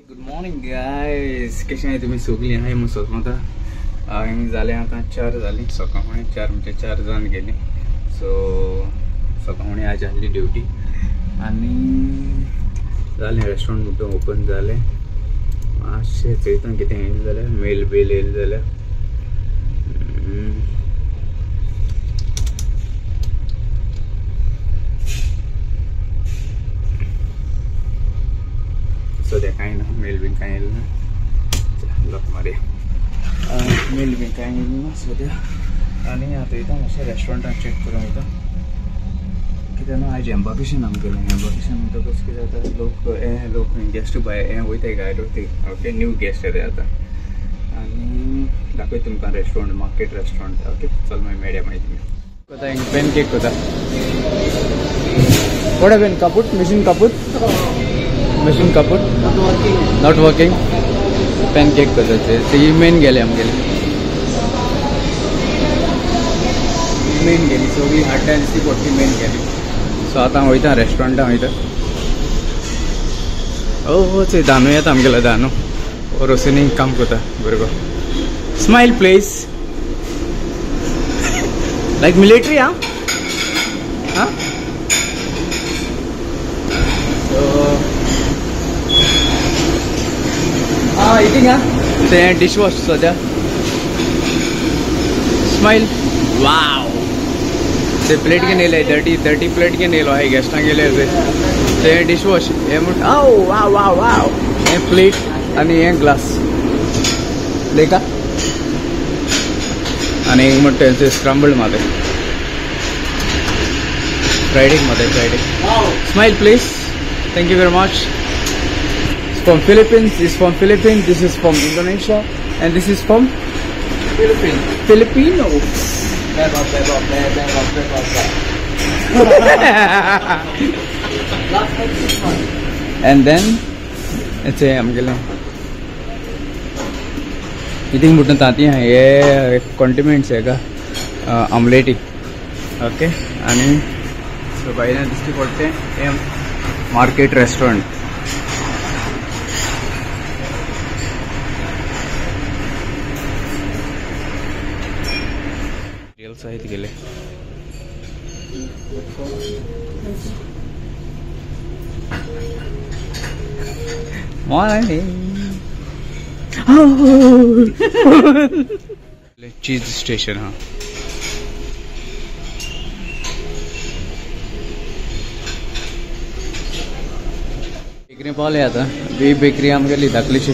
Good morning guys, कशें आहाय तुमी सगळीं? हाय म्हूण सोदमोता जालें आतां 4 जालीं सकाळीं 4 म्हणजे 4 जावन गेलीं. सो सकाळीं आज आहली ड्युटी आनी जालें रेस्टॉरंट म्हणटा ओपन जालें. मातशें चयता कितें येयलें जाल्यार मेल बील येयलें जाल्यार सद्या कांय ना. मेल बीन कांय येयलें ना. लॉक मारया. मेल बीन कांय येयलें ना सद्या. आनी आतां वयता मातशें रेस्टॉरंटान चॅक करूंक वयता कित्याक न्हू आयज एम्बाकेशन आमगेलें. एम्बाकेशन म्हणटकच कितें जाता, लोक गेस्ट बाय वयताय गायड वयताय. ओके, न्यू गेस्ट येताय आतां आनी दाखयता तुमकां रेस्टॉरंट, मार्केट रेस्टॉरंट. ओके चल मागीर मेळया मागीर तुमी. कोता हिंग पेन केक कोता कोडे पेन कापूट मशीन कापूट मशीन कापूट नॉट वर्किंग. पेन केक करता मेन गेले आमगेले मेन गेली सगळी हाडटा दिसती पडटी मेन गेली. सो आतां वयता रेस्टॉरंटान वयता. हो थंय धानू येता आमगेलो धानू रोसिनी काम करता भुरगो. Smile please like military. हां इटिंग ते डिशवॉश सद्या. स्माइल वाव. ते प्लेट घेवन येयले 30 प्लेट घेवन येयलो हाय गेस्टांक गेले ते डिशवॉश. हे म्हण वाव वाव वाव. हे प्लेट आनी हे ग्लास लेका आनी एक म्हणटा ते स्क्रम्बल्ड माते फ्रायडीक माते फ्रायडीक. Smile please. Thank you very much. From Philippines, this is from Philippines, this is from Indonesia, and this is from Filipino. And then it's a amgela. Eating button ताती हैं ये condiments है का आमलेटी. Okay, आणि so by now this की पड़ते हैं market restaurant. साहित्य गेले चीज स्टेशन. हाँ बेकरी पावले आता. ही बेकरी आमगेली धाकलीशी.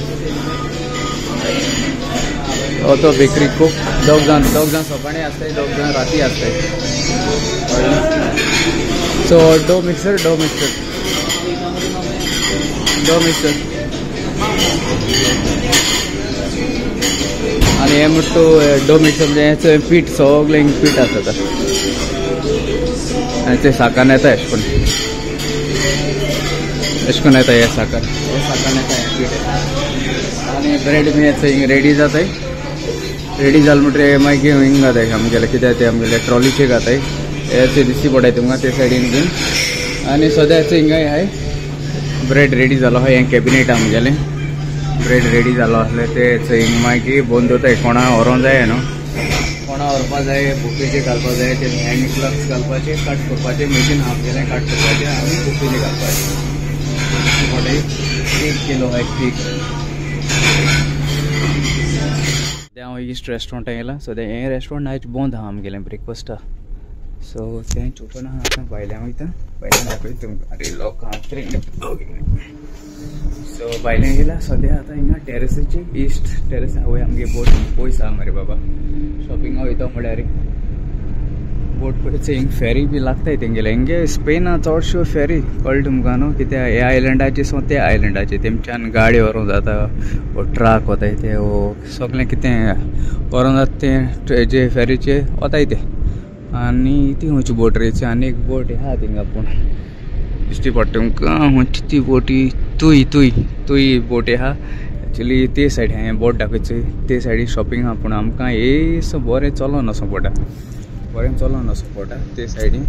तो बेकरी खूप दोग जाण सकाळी असतात, दोग जाण राती असतात. सो डो मिक्सर आणि हे म्हणतो डो मिक्सर म्हणजे हेचं पीठ सगळें पीठ आसता आनी ते साखर येता अशें करून येता. हे साखर येता हे पीठ आनी ब्रेड बी हेचं हिंग रेडी जाताय. रेडी जाल म्हणटरे मागीर हिंग घाताय आमगेले कित्याक ते आमगेले ट्रॉलीचे घाताय. हे दिसती पडटाय तुमकां ते सायडीन बीन. आनी सद्या हेचो हिंगाय हाय ब्रेड रेडी जालो आहा. हें कॅबिनेट आमगेलें ब्रेड रेडी जालो आसलें ते हिंग मागीर बंद दवरताय. कोणा व्हरोंक जाय न्हू, कोणा व्हरपा जाय बुफेचेर घालपा जाय ते हँड ग्लव्स घालपाचे, कट करपाचें मशीन आमगेलें कट करपाचें आनी बुफेचेर घालपाचें. पडटाय 1 किलो हाय केक. हांव इस्ट रेस्टॉरंटान येयला. सो हें रेस्टॉरंट आयज बंद आहा आमगेलें ब्रेकफास्टा. सो तें ओपन आहा. आतां भायल्यान वयता. भायल्यान दाखयता तुमकां. अरे लोक सो भायल्यान येयला. सद्या आतां हिंगा टेरेसीचे इस्ट टेरेस वय आमगे बोट पयस आहा मरे बाबा. शॉपिंगा वयता म्हळ्यार बोट पयस हिंग फेरी बी लागताय तेंगेले. हिंगे स्पेना चडश्यो फेरी कळ्ळें तुमकां न्हू. कित्याक ह्या आयलंडाचे सो त्या आयलंडाचे तेमच्यान गाडी व्हरोंक जाता. वो ट्रक वताय ते सगळें कितें व्हरोंक जाता ते जे फेरीचे वताय ते. आनी ती खंयची बोट रेची आनी एक बोट आहा थिंगा पूण दिश्टी पडटा तुमकां खंयची ती बोटी. तुय बोट आहा. एक्चुली ते सायड हांवें बोट दाखयची ते सायडीक शॉपिंग आहा. पूण आमकां हे बरें चलोन वचूंक पडटा. बरें चलोन वचूंक पडटा ते सायडीन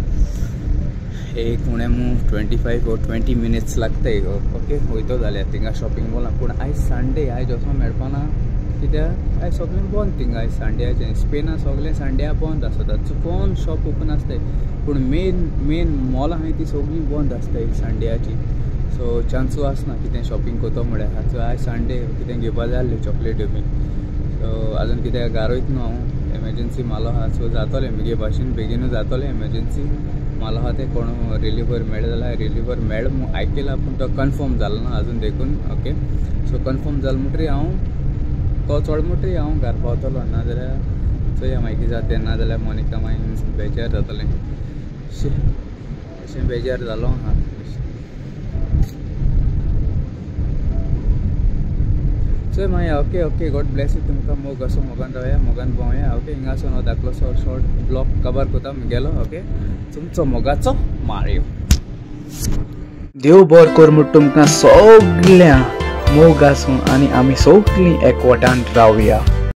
एक उणे मू 25 or 20 minutes लागता ओके वयतो जाल्यार थिंगा शॉपिंग मॉलाक पूण आयज संडे आयज वचोंक मेळपाना कित्याक आयज सगळें बंद थिंगा आयज संडेचें स्पेना सगळें संडे बंद आसता चुकोन शॉप ओपन आसताय पूण मेन मॉलां आहाय ती सगळीं बंद आसताय संडेची सो चान्सू आसना कितें शॉपिंग कोतो म्हळ्यार सो आयज संडे कितें घेवपा जाय आसलें चॉकलेट्यो बीन सो आजून कित्याक गारोयत न्हू हांव एमर्जन्सी मालो आहा सो जातोलें म्हगे भाशेन बेगीनूच जातोलें एमर्जन्सी मालो आहा तें कोण रिलीवर मेळ्ळें जाल्यार रिलीवर मेळ आयकलां पूण तो कन्फर्म जालो ना आजून देखून ओके सो कन्फर्म जालो म्हणटरी हांव तो चड म्हणटरी हांव घरा पावतलो ना जाल्यार चोया मागीर कितें जाता तें ना जाल्यार मोनिका मागीर बेजार जातलें अशें बेजार जालो आहा चोय मागीर ओके गॉड ब्लेस यू तुमकां मोग असो मोगान रावया मोगान भोंवया ओके हिंगासून हांव धाकलोसो शॉर्ट ब्लॉग कवर कोता गेलो ओके तुमचो मोगाचो मारयो देव बरें कर म्हूण तुमकां सगळ्या मोग आसूं आनी आमी सगळीं एकवटान रावया.